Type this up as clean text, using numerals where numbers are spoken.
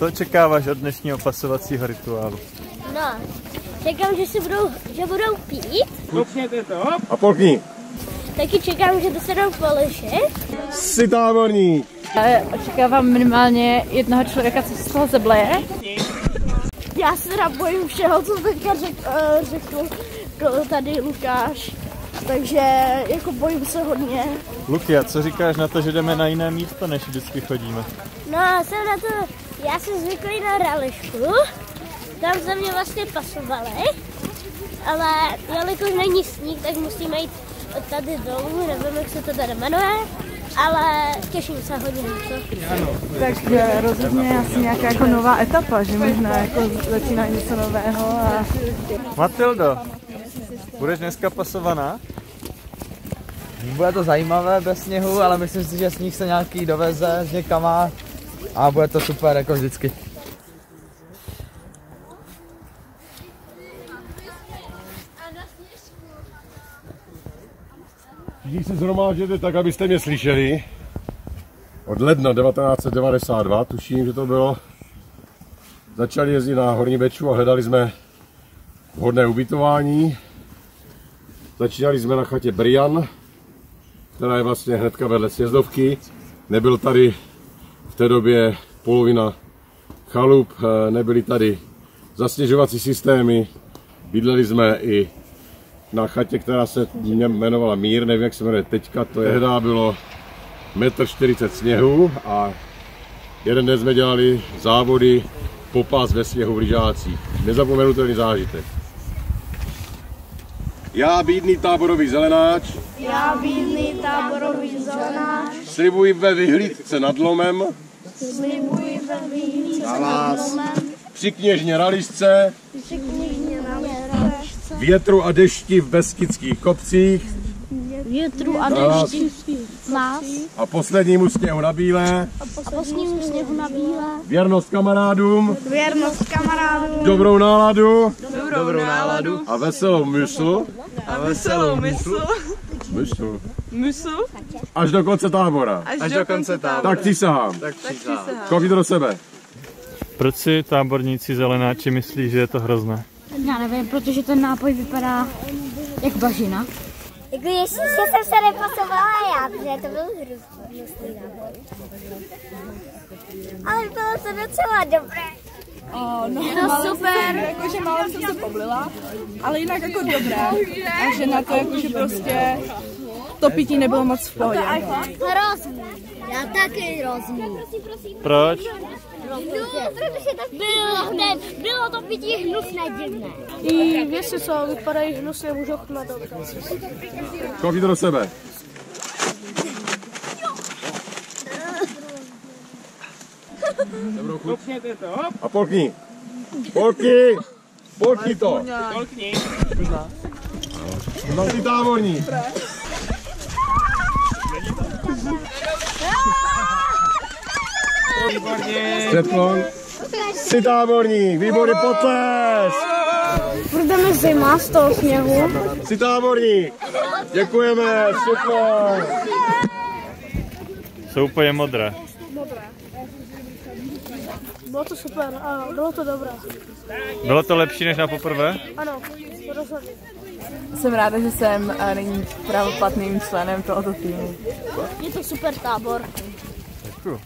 Co očekáváš od dnešního pasovacího rituálu? No, čekám, že budou pít. Kopněte to. A polkni. Taky čekám, že dostanou poliši. Jsi táborník. Očekávám minimálně jednoho člověka, co se z toho zableje. Já se teda bojím všeho, co teďka řekl tady Lukáš. Takže jako bojím se hodně. Luky, a co říkáš na to, že jdeme na jiné místo, než vždycky chodíme? No, jsem na to, já jsem zvyklý na rališku. Tam se mě vlastně pasovali. Ale jelikož není sníh, tak musíme jít od tady dolů, nevím, jak se to tady jmenuje. Ale těším se hodně na to. Tak rozhodně asi nějaká jako nová etapa, že možná jako začíná něco nového. A... Matildo, budeš dneska pasovaná? Bude to zajímavé bez sněhu, ale myslím si, že sníh se nějaký doveze s někama a bude to super jako vždycky. Všichni se shromážděte tak, abyste mě slyšeli. Od ledna 1992, tuším, že to bylo, začali jezdit na Horní Bečvu a hledali jsme vhodné ubytování. Začínali jsme na chatě Brian, která je vlastně hnedka vedle sjezdovky. Nebyl tady v té době polovina chalup, nebyly tady zasněžovací systémy. Bydleli jsme i na chatě, která se jmenovala Mír, nevím, jak se jmenuje teďka. To tehdy bylo 1,40 m sněhu a jeden den jsme dělali závody popás ve sněhu v lyžácích. Nezapomenutelný zážitek. Já, bídný táborový zelenáč, slibuji ve vyhlídce nad lomem, na vás při kněžně ralisce, větru a dešti v Beskydských kopcích, a poslednímu sněhu na bílé, věrnost kamarádům, dobrou náladu, a veselou mysl, až do konce tábora. Tak přísahám. Koukněte do sebe. Proč si táborníci zelenáči myslí, že je to hrozné? Já nevím, protože ten nápoj vypadá jak bažina. Jako ještě jsem se nepasovala já, protože to byl hrozný nápoj. Ale bylo to docela dobré. No super, jakože málem jsem se poblila, ale jinak jako dobré. Takže na to jakože prostě to pití nebylo moc v pohodě. Hrozný. Já taky hrozný. Proč? No, protože tak bylo to pití hnusné, divné. I věci, co vypadají hnusně, můžou chutnat dobře. Koukněte do sebe. Dobrou chuť. A polkni. Polkni to. Jsi táborník. Střetlon. Jsi táborník, výborný potlesk. Budeme zima z toho sněhu. Jsi táborník. Děkujeme, super. Jsou úplně modré. Bylo to super a bylo to dobré. Bylo to lepší než na poprvé? Ano, rozhodně. Jsem ráda, že jsem nyní pravoplatným členem tohoto týmu. Je to super tábor. Děkuju.